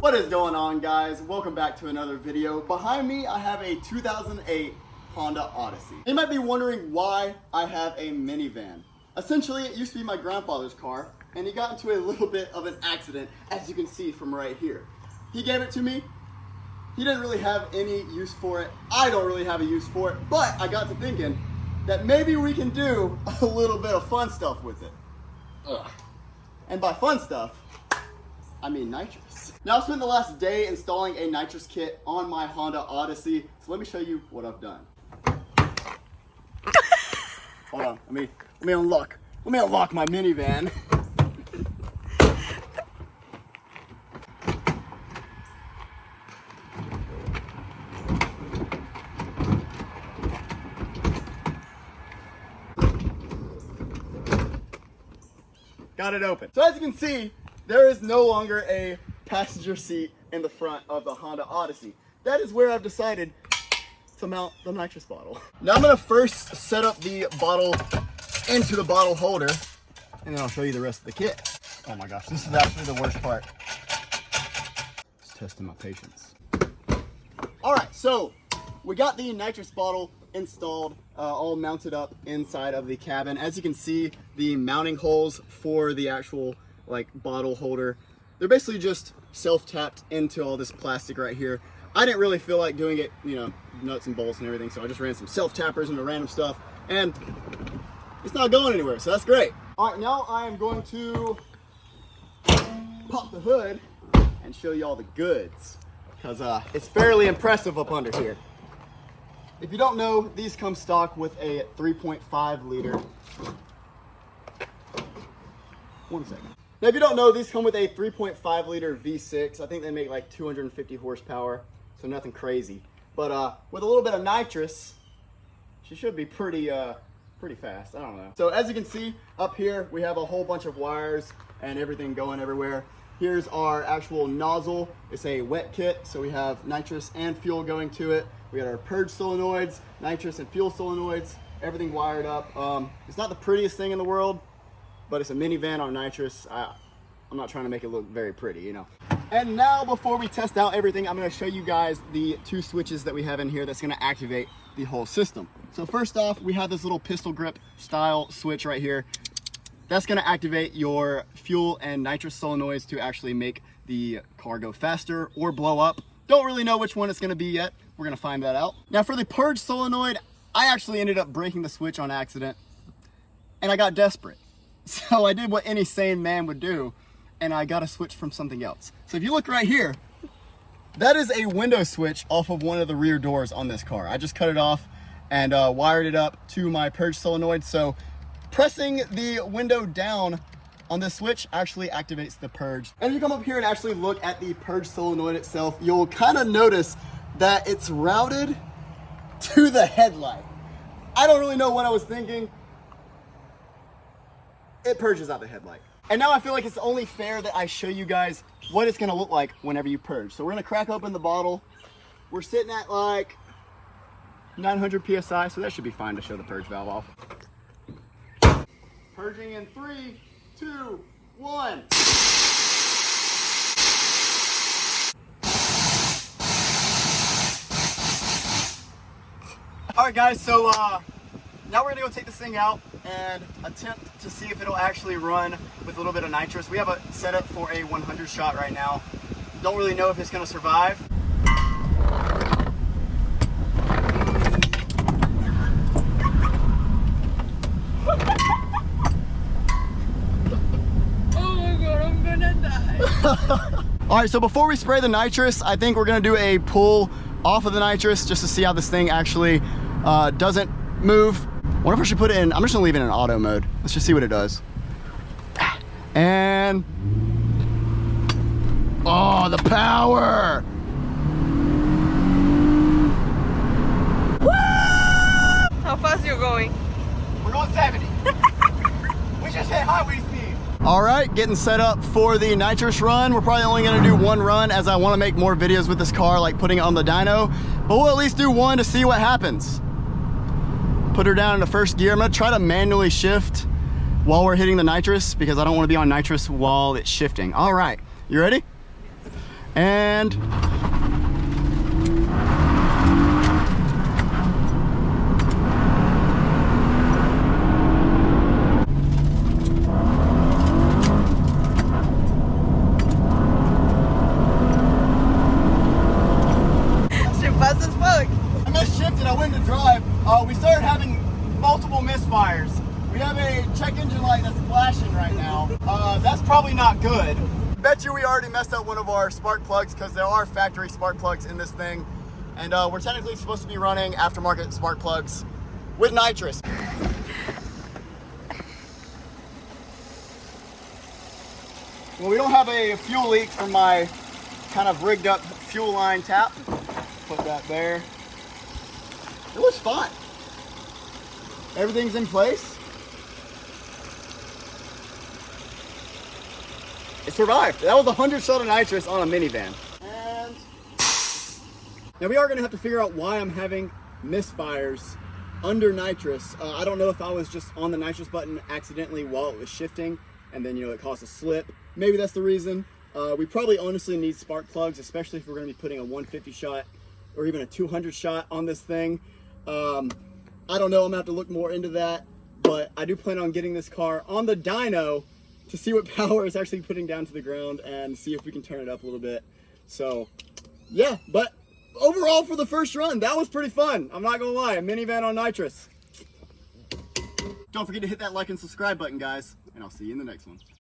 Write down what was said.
What is going on, guys? Welcome back to another video. Behind me I have a 2008 Honda Odyssey. You might be wondering why I have a minivan. Essentially, it used to be my grandfather's car, and he got into a little bit of an accident, as you can see from right here. He gave it to me. He didn't really have any use for it. I don't really have a use for it, but I got to thinking that maybe we can do a little bit of fun stuff with it. Ugh. And by fun stuff, I mean nitrous. Now, I spent the last day installing a nitrous kit on my Honda Odyssey, so let me show you what I've done. Hold on, let me unlock my minivan. Got it open. So as you can see, there is no longer a passenger seat in the front of the Honda Odyssey. That is where I've decided to mount the nitrous bottle. Now I'm gonna first set up the bottle into the bottle holder, and then I'll show you the rest of the kit. Oh my gosh, this is actually the worst part. Just testing my patience. All right, so we got the nitrous bottle installed, all mounted up inside of the cabin. As you can see, the mounting holes for the actual bottle holder, they're basically just self-tapped into all this plastic right here. I didn't really feel like doing it, nuts and bolts and everything, so I just ran some self-tappers into random stuff, and it's not going anywhere, so that's great. All right, now I am going to pop the hood and show you all the goods, because it's fairly impressive up under here. If you don't know, these come stock with a 3.5 liter. One second. Now, if you don't know, these come with a 3.5 liter V6. I think they make like 250 horsepower, so nothing crazy. But with a little bit of nitrous, she should be pretty fast. I don't know. So as you can see up here, we have a whole bunch of wires and everything going everywhere. Here's our actual nozzle. It's a wet kit, so we have nitrous and fuel going to it. We got our Purge solenoids, nitrous and fuel solenoids, everything wired up. It's not the prettiest thing in the world, but it's a minivan on nitrous. I'm not trying to make it look very pretty, And now, before we test out everything, I'm gonna show you guys the two switches that we have in here that's gonna activate the whole system. So first off, we have this little pistol grip style switch right here. That's gonna activate your fuel and nitrous solenoids to actually make the car go faster or blow up. Don't really know which one it's gonna be yet. We're gonna find that out. Now for the Purge solenoid, I actually ended up breaking the switch on accident, and I got desperate. So I did what any sane man would do, and I got a switch from something else. So if you look right here, that is a window switch off of one of the rear doors on this car. I just cut it off and wired it up to my Purge solenoid. So pressing the window down on this switch actually activates the Purge. And if you come up here and actually look at the Purge solenoid itself, you'll kind of notice that it's routed to the headlight. I don't really know what I was thinking. It purges out the headlight. And now I feel like it's only fair that I show you guys what it's gonna look like whenever you purge. So we're gonna crack open the bottle. We're sitting at like 900 PSI, so that should be fine to show the purge valve off. Purging in 3, 2, 1. All right, guys, so now we're gonna go take this thing out and attempt to see if it'll actually run with a little bit of nitrous. We have it set up for a 100 shot right now. Don't really know if it's gonna survive. All right, so before we spray the nitrous, I think we're gonna do a pull off of the nitrous just to see how this thing actually doesn't move. I wonder if I should put it in, I'm just gonna leave it in auto mode. Let's just see what it does. And, oh, the power. Woo! How fast are you going? We're going 70. We just hit highway speed. All right, getting set up for the nitrous run. We're probably only gonna do one run as I wanna make more videos with this car, like putting it on the dyno, but we'll at least do one to see what happens. Put her down into first gear. I'm gonna try to manually shift while we're hitting the nitrous because I don't wanna be on nitrous while it's shifting. All right, you ready? And Shit fast as fuck. I misshifted, I went to drive. We started having multiple misfires. We have a check engine light that's flashing right now. That's probably not good. Bet you we already messed up one of our spark plugs because there are factory spark plugs in this thing. And we're technically supposed to be running aftermarket spark plugs with nitrous. Well, we don't have a fuel leak from my kind of rigged up fuel line tap. Put that there. It looks fine. Everything's in place. It survived. That was 100 shot of nitrous on a minivan. And now we are going to have to figure out why I'm having misfires under nitrous. I don't know if I was just on the nitrous button accidentally while it was shifting and then, it caused a slip. Maybe that's the reason. We probably honestly need spark plugs, especially if we're going to be putting a 150 shot or even a 200 shot on this thing. I don't know, I'm gonna have to look more into that, but I do plan on getting this car on the dyno to see what power it's actually putting down to the ground and see if we can turn it up a little bit. So yeah, but overall for the first run, that was pretty fun. I'm not gonna lie, a minivan on nitrous. Don't forget to hit that like and subscribe button, guys, and I'll see you in the next one.